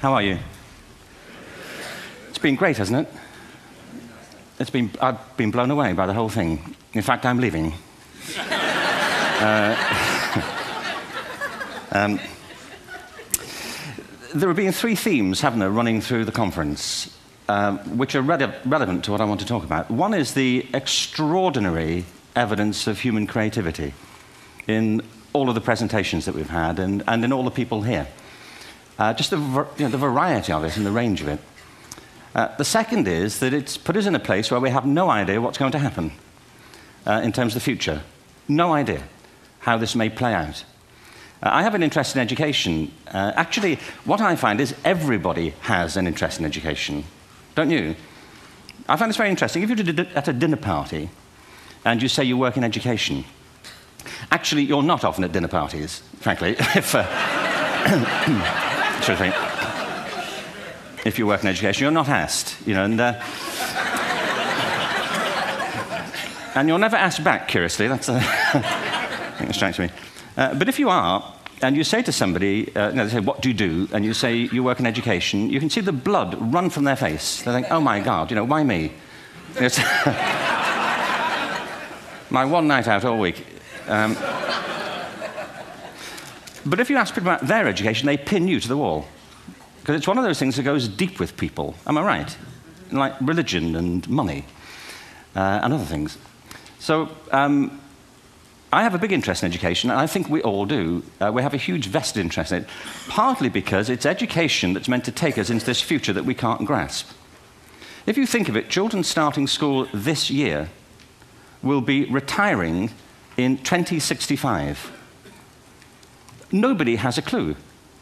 How are you? It's been great, hasn't it? I've been blown away by the whole thing. In fact, I'm leaving. There have been three themes, haven't there, running through the conference, which are relevant to what I want to talk about. One is the extraordinary evidence of human creativity in all of the presentations that we've had and in all the people here. Just the variety of it and the range of it. The second is that it's put us in a place where we have no idea what's going to happen in terms of the future. No idea how this may play out. I have an interest in education. Actually, what I find is everybody has an interest in education. Don't you? I find this very interesting. If you're at a dinner party and you say you work in education, actually, you're not often at dinner parties, frankly, if you work in education, you're not asked, and you're never asked back, curiously. That's I think it strikes me. But if you are, and you say to somebody, they say, what do you do? And you say, you work in education, you can see the blood run from their face. They think, oh my God, why me? It's my one night out all week. But if you ask people about their education, they pin you to the wall. Because it's one of those things that goes deep with people. Am I right? Like religion and money and other things. So I have a big interest in education, and I think we all do. We have a huge vested interest in it, partly because it's education that's meant to take us into this future that we can't grasp. If you think of it, children starting school this year will be retiring in 2065. Nobody has a clue,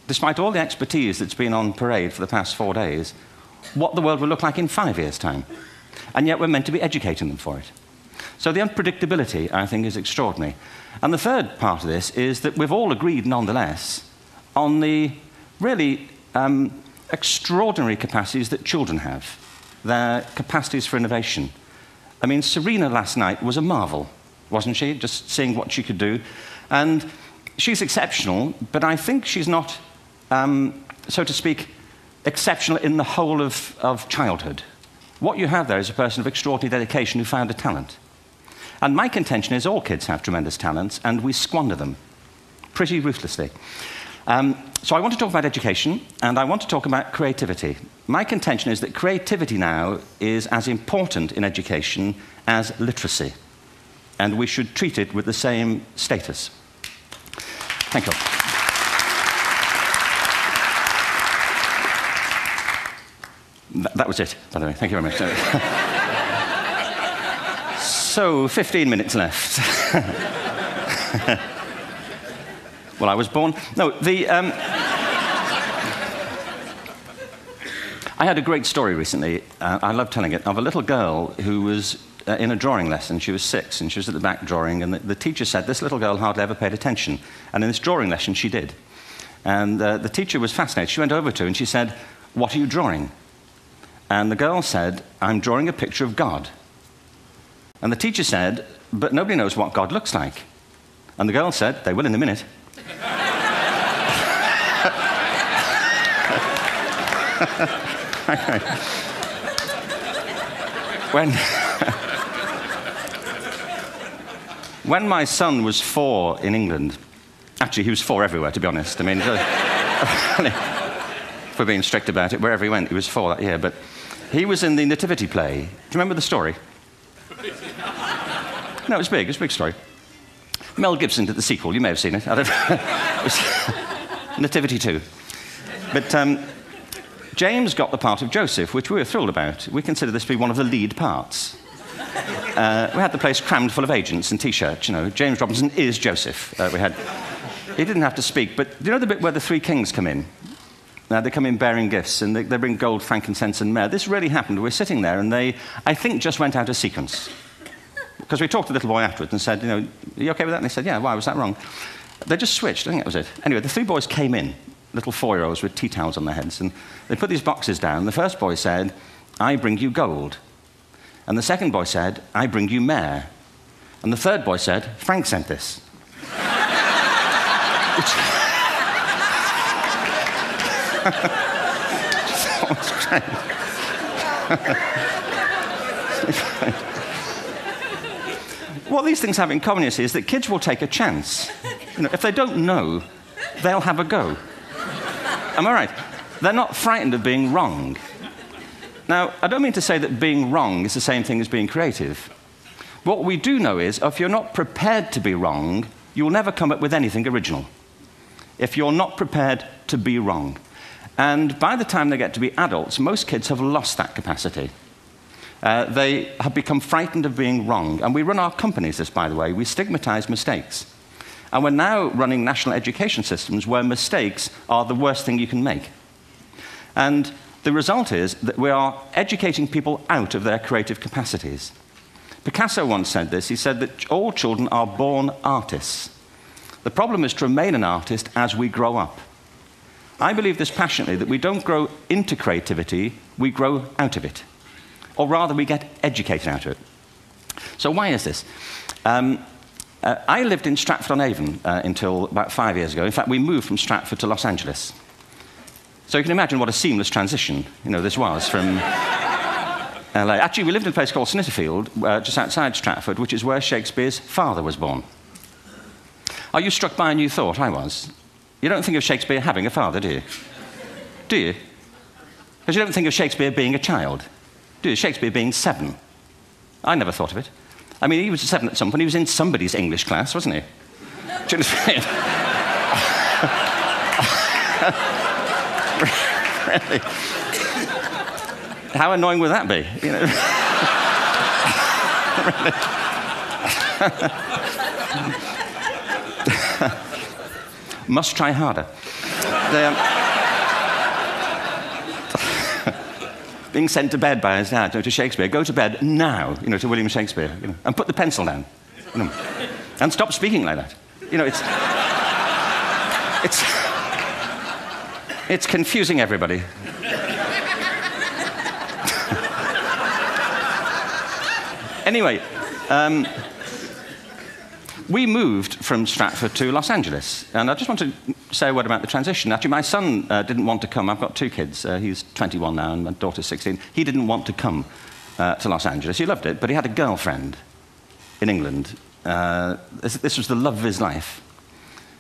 despite all the expertise that's been on parade for the past 4 days, what the world will look like in 5 years' time. And yet we're meant to be educating them for it. So the unpredictability, I think, is extraordinary. And the third part of this is that we've all agreed, nonetheless, on the really extraordinary capacities that children have, their capacities for innovation. I mean, Serena last night was a marvel, wasn't she? Just seeing what she could do. And she's exceptional, but I think she's not, so to speak, exceptional in the whole of childhood. What you have there is a person of extraordinary dedication who found a talent. And my contention is all kids have tremendous talents, and we squander them pretty ruthlessly. So I want to talk about education, and I want to talk about creativity. My contention is that creativity now is as important in education as literacy, and we should treat it with the same status. Thank you. That was it, by the way. Thank you very much. So, 15 minutes left. Well, I was born... No, I had a great story recently, I love telling it, of a little girl who was in a drawing lesson. She was 6, and she was at the back drawing, and the teacher said this little girl hardly ever paid attention. And in this drawing lesson, she did. And the teacher was fascinated. She went over to her and she said, "What are you drawing?" And the girl said, "I'm drawing a picture of God." And the teacher said, "But nobody knows what God looks like." And the girl said, "They will in a minute." When my son was 4 in England, actually he was 4 everywhere, to be honest. I mean, if we're being strict about it, wherever he went, he was 4 that year. But he was in the Nativity play. Do you remember the story? No, it was big. It was a big story. Mel Gibson did the sequel. You may have seen it. I don't know. It was Nativity 2. But James got the part of Joseph, which we were thrilled about. We consider this to be one of the lead parts. We had the place crammed full of agents and T-shirts. James Robinson is Joseph. He didn't have to speak, but do you know the bit where the 3 kings come in? They come in bearing gifts, and they bring gold, frankincense, and myrrh. This really happened. We're sitting there, and they, I think, just went out of sequence. Because we talked to the little boy afterwards and said, "Are you okay with that?" And they said, "Yeah, why was that wrong?" They just switched. I think that was it. Anyway, the 3 boys came in, little 4-year-olds with tea towels on their heads, and they put these boxes down. The first boy said, "I bring you gold." And the second boy said, "I bring you myrrh." And the third boy said, "Frank sent this." That's great. What these things have in common, you see, is that kids will take a chance. You know, if they don't know, they'll have a go. Am I right? They're not frightened of being wrong. Now, I don't mean to say that being wrong is the same thing as being creative. What we do know is, if you're not prepared to be wrong, you'll never come up with anything original. If you're not prepared to be wrong. And by the time they get to be adults, most kids have lost that capacity. They have become frightened of being wrong. And we run our companies this, by the way. We stigmatize mistakes. And we're now running national education systems where mistakes are the worst thing you can make. And the result is that we are educating people out of their creative capacities. Picasso once said this. He said that all children are born artists. The problem is to remain an artist as we grow up. I believe this passionately, that we don't grow into creativity, we grow out of it. Or rather, we get educated out of it. So why is this? I lived in Stratford-on-Avon until about 5 years ago. In fact, we moved from Stratford to Los Angeles. So you can imagine what a seamless transition, you know, this was from LA. Actually, we lived in a place called Snitterfield, just outside Stratford, which is where Shakespeare's father was born. Are you struck by a new thought? I was. You don't think of Shakespeare having a father, do you? Do you? Because you don't think of Shakespeare being a child, do you? Shakespeare being 7. I never thought of it. I mean, he was 7 at some point. He was in somebody's English class, wasn't he? Do you understand? Really? How annoying would that be? You know? Must try harder. Being sent to bed by his dad, to Shakespeare. Go to bed now, you know, to William Shakespeare, you know, and put the pencil down, you know, and stop speaking like that. You know, it's confusing everybody. Anyway, we moved from Stratford to Los Angeles, and I just want to say a word about the transition. Actually, my son didn't want to come. I've got 2 kids. He's 21 now, and my daughter's 16. He didn't want to come to Los Angeles. He loved it, but he had a girlfriend in England. This was the love of his life,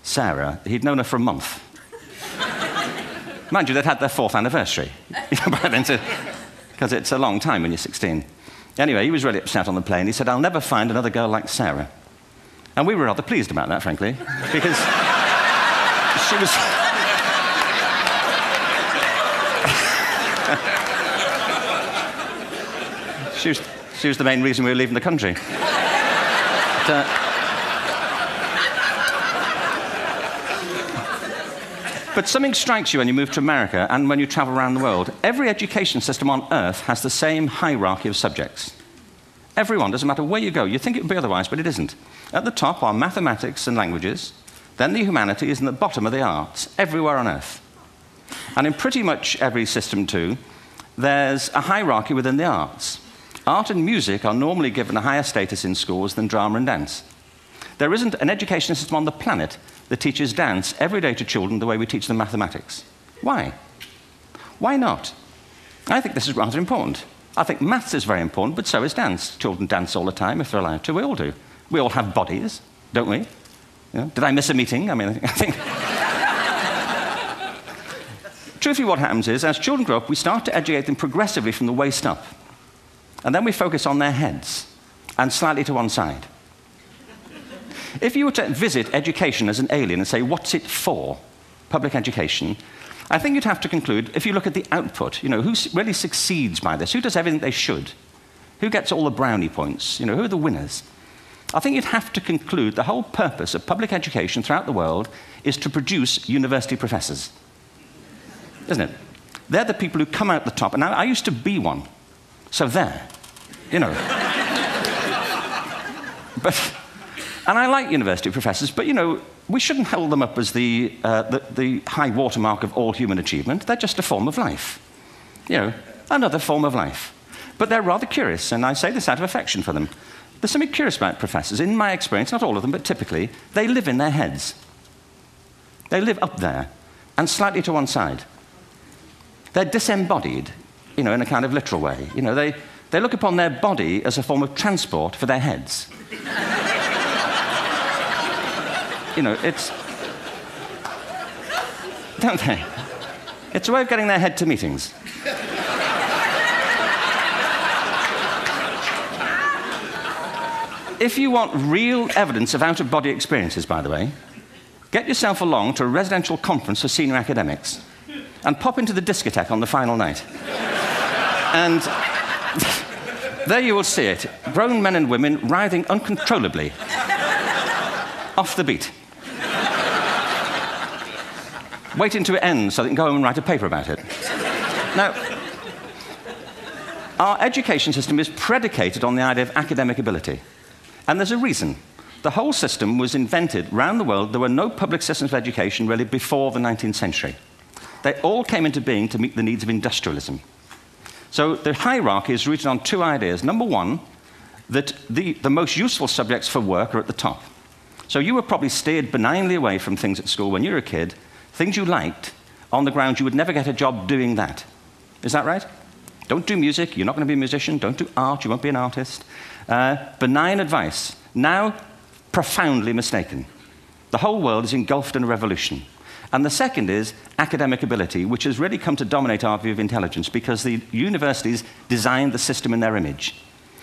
Sarah. He'd known her for a month. Mind you, they'd had their 4th anniversary by then, because it's a long time when you're 16. Anyway, he was really upset on the plane. He said, "I'll never find another girl like Sarah." And we were rather pleased about that, frankly, because she was... she was the main reason we were leaving the country. But something strikes you when you move to America and when you travel around the world. Every education system on Earth has the same hierarchy of subjects. Everyone, doesn't matter where you go. You'd think it would be otherwise, but it isn't. At the top are mathematics and languages, then the humanities, and at the bottom are the arts, everywhere on Earth. And in pretty much every system, too, there's a hierarchy within the arts. Art and music are normally given a higher status in schools than drama and dance. There isn't an education system on the planet that teaches dance every day to children the way we teach them mathematics. Why? Why not? I think this is rather important. I think maths is very important, but so is dance. Children dance all the time if they're allowed to. We all do. We all have bodies, don't we? You know, did I miss a meeting? I mean, I think... Truthfully, what happens is, as children grow up, we start to educate them progressively from the waist up. And then we focus on their heads, and slightly to one side. If you were to visit education as an alien and say, what's it for, public education, I think you'd have to conclude, if you look at the output, you know, who really succeeds by this? Who does everything they should? Who gets all the brownie points? You know, who are the winners? I think you'd have to conclude the whole purpose of public education throughout the world is to produce university professors. Isn't it? They're the people who come out the top. And now, I used to be one. So there, you know. And I like university professors, but, you know, we shouldn't hold them up as the high watermark of all human achievement. They're just a form of life. You know, another form of life. But they're rather curious, and I say this out of affection for them. There's something curious about professors. In my experience, not all of them, but typically, they live in their heads. They live up there, and slightly to one side. They're disembodied, in a kind of literal way. They look upon their body as a form of transport for their heads. It's... Don't they? It's a way of getting their head to meetings. If you want real evidence of out-of-body experiences, by the way, get yourself along to a residential conference for senior academics and pop into the discotheque on the final night. And there you will see it, grown men and women writhing uncontrollably off the beat, waiting to it ends so they can go home and write a paper about it. Now, our education system is predicated on the idea of academic ability. And there's a reason. The whole system was invented around the world. There were no public systems of education really before the 19th century. They all came into being to meet the needs of industrialism. So the hierarchy is rooted on two ideas. Number one, that the most useful subjects for work are at the top. So you were probably steered benignly away from things at school when you were a kid, things you liked, on the ground you would never get a job doing that. Is that right? Don't do music, you're not going to be a musician. Don't do art, you won't be an artist. Benign advice, now profoundly mistaken. The whole world is engulfed in a revolution. And the second is academic ability, which has really come to dominate our view of intelligence because the universities designed the system in their image.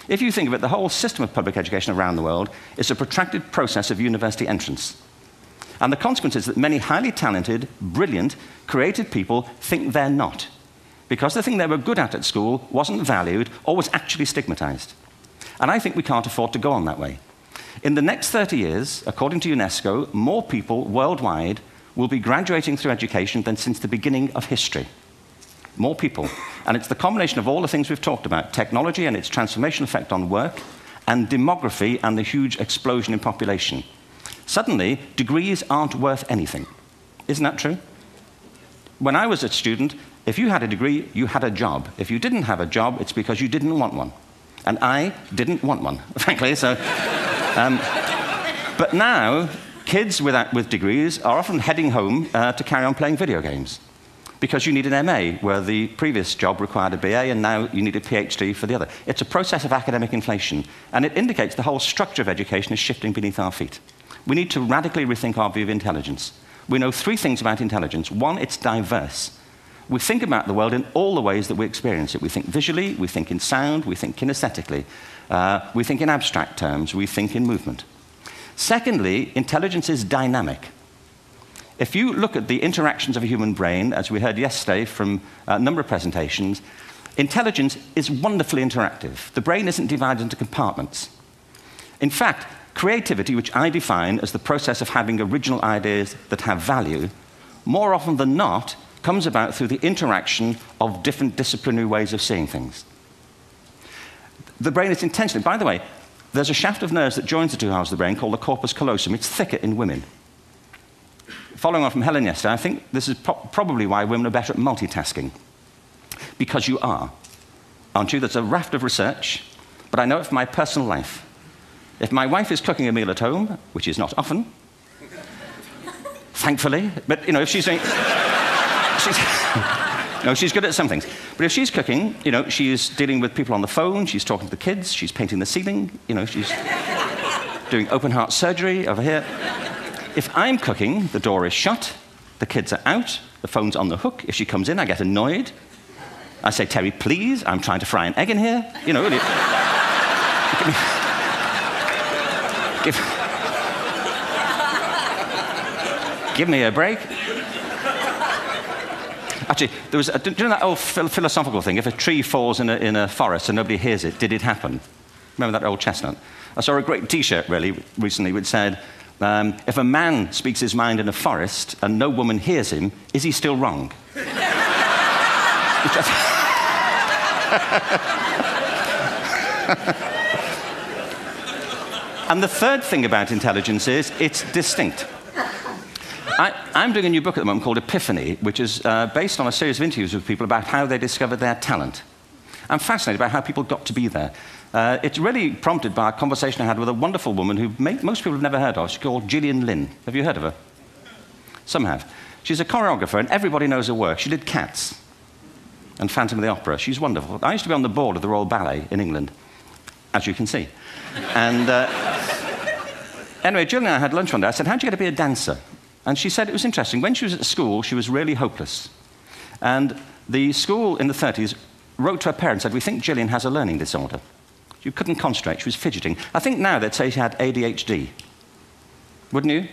If you think of it, the whole system of public education around the world is a protracted process of university entrance. And the consequence is that many highly talented, brilliant, creative people think they're not, because the thing they were good at school wasn't valued or was actually stigmatized. And I think we can't afford to go on that way. In the next 30 years, according to UNESCO, more people worldwide will be graduating through education than since the beginning of history. More people. And it's the combination of all the things we've talked about, technology and its transformational effect on work, and demography and the huge explosion in population. Suddenly, degrees aren't worth anything. Isn't that true? When I was a student, if you had a degree, you had a job. If you didn't have a job, it's because you didn't want one. And I didn't want one, frankly. So, but now, kids with degrees are often heading home to carry on playing video games because you need an MA, where the previous job required a BA, and now you need a PhD for the other. It's a process of academic inflation, and it indicates the whole structure of education is shifting beneath our feet. We need to radically rethink our view of intelligence. We know three things about intelligence. One, it's diverse. We think about the world in all the ways that we experience it. We think visually, we think in sound, we think kinesthetically, we think in abstract terms, we think in movement. Secondly, intelligence is dynamic. If you look at the interactions of a human brain, as we heard yesterday from a number of presentations, intelligence is wonderfully interactive. The brain isn't divided into compartments. In fact, creativity, which I define as the process of having original ideas that have value, more often than not, comes about through the interaction of different disciplinary ways of seeing things. The brain is intentionally... By the way, there's a shaft of nerves that joins the two halves of the brain called the corpus callosum. It's thicker in women. Following on from Helen yesterday, I think this is probably why women are better at multitasking. Because you are, aren't you? There's a raft of research, but I know it from my personal life. If my wife is cooking a meal at home, which is not often, thankfully, but if she's doing... she's good at some things. But if she's cooking, she's dealing with people on the phone, she's talking to the kids, she's painting the ceiling, she's doing open heart surgery over here. If I'm cooking, the door is shut, the kids are out, the phone's on the hook. If she comes in, I get annoyed. I say, Terry, please, I'm trying to fry an egg in here. Really. Give me a break. Actually, there was do you know that old philosophical thing? If a tree falls in a forest and nobody hears it, did it happen? Remember that old chestnut? I saw a great T-shirt recently which said, if a man speaks his mind in a forest and no woman hears him, is he still wrong? And the third thing about intelligence is it's distinct. I'm doing a new book at the moment called Epiphany, which is based on a series of interviews with people about how they discovered their talent. I'm fascinated by how people got to be there. It's really prompted by a conversation I had with a wonderful woman who most people have never heard of. She's called Gillian Lynn. Have you heard of her? Some have. She's a choreographer, and everybody knows her work. She did Cats. and Phantom of the Opera. She's wonderful. I used to be on the board of the Royal Ballet in England, as you can see. And anyway, Jill and I had lunch one day. I said, how'd you get to be a dancer? And she said it was interesting. When she was at school, she was really hopeless. And the school in the 30s wrote to her parents and said, we think Gillian has a learning disorder. She couldn't concentrate, she was fidgeting. I think now they'd say she had ADHD. Wouldn't you?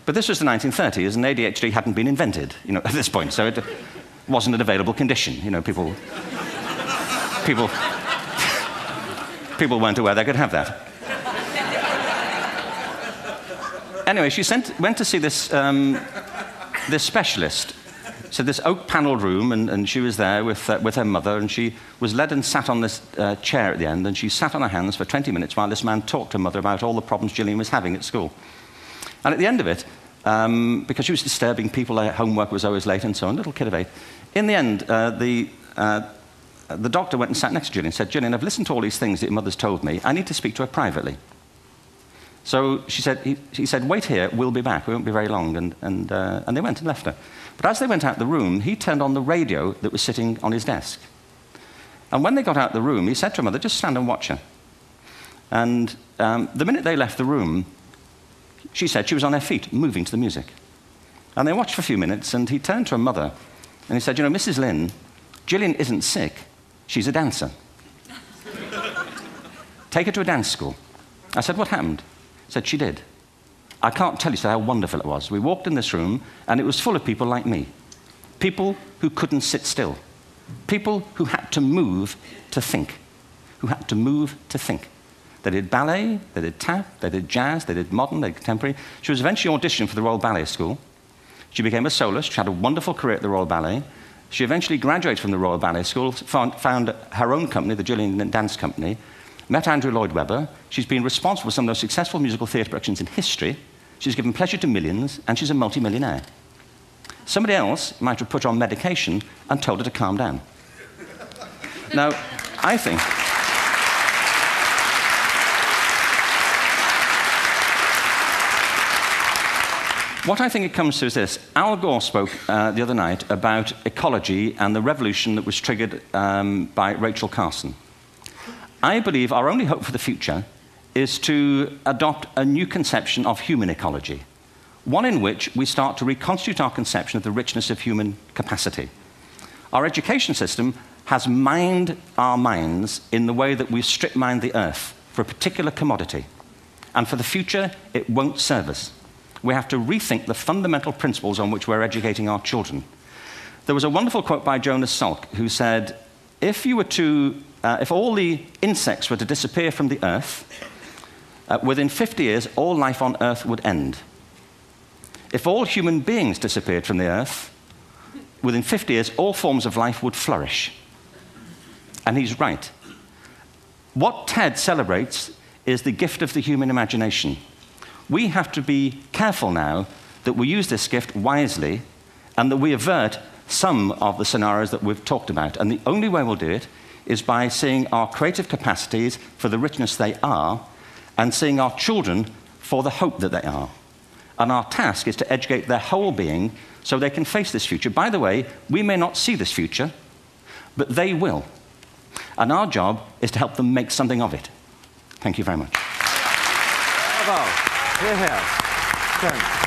But this was the 1930s, and ADHD hadn't been invented, at this point, so it wasn't an available condition. People weren't aware they could have that. Anyway, she went to see this specialist. So this oak-panelled room, and she was there with her mother, and she was led and sat on this chair at the end, and she sat on her hands for 20 minutes while this man talked to her mother about all the problems Gillian was having at school. And at the end of it, because she was disturbing people, her homework was always late and so on, little kid of 8, in the end, the doctor went and sat next to Gillian and said, Gillian, I've listened to all these things that your mother's told me. I need to speak to her privately. So he said, wait here, we'll be back. We won't be very long. And they went and left her. But as they went out the room, he turned on the radio that was sitting on his desk. And when they got out the room, he said to her mother, just stand and watch her. And the minute they left the room, she said she was on her feet, moving to the music. And they watched for a few minutes, and he turned to her mother, and he said, Mrs. Lynn, Gillian isn't sick, she's a dancer. Take her to a dance school. I said, what happened? He said, she did. I can't tell you how wonderful it was. We walked in this room, and it was full of people like me. People who couldn't sit still. People who had to move to think. Who had to move to think. They did ballet, they did tap, they did jazz, they did modern, they did contemporary. She was eventually auditioned for the Royal Ballet School. She became a soloist. She had a wonderful career at the Royal Ballet. She eventually graduated from the Royal Ballet School, found her own company, the Gillian Dance Company, met Andrew Lloyd Webber. She's been responsible for some of the most successful musical theatre productions in history. She's given pleasure to millions, and she's a multi-millionaire. Somebody else might have put her on medication and told her to calm down. Now, I think... What I think it comes to is this. Al Gore spoke the other night about ecology and the revolution that was triggered by Rachel Carson. I believe our only hope for the future is to adopt a new conception of human ecology, one in which we start to reconstitute our conception of the richness of human capacity. Our education system has mined our minds in the way that we've strip-mined the earth for a particular commodity, and for the future, it won't serve us. We have to rethink the fundamental principles on which we're educating our children. There was a wonderful quote by Jonas Salk, who said, if all the insects were to disappear from the earth, within 50 years, all life on earth would end. If all human beings disappeared from the earth, within 50 years, all forms of life would flourish. And he's right. What TED celebrates is the gift of the human imagination. We have to be careful now that we use this gift wisely and that we avert some of the scenarios that we've talked about. And the only way we'll do it is by seeing our creative capacities for the richness they are and seeing our children for the hope that they are. And our task is to educate their whole being so they can face this future. By the way, we may not see this future, but they will. And our job is to help them make something of it. Thank you very much. Bravo. Hierher. Schön.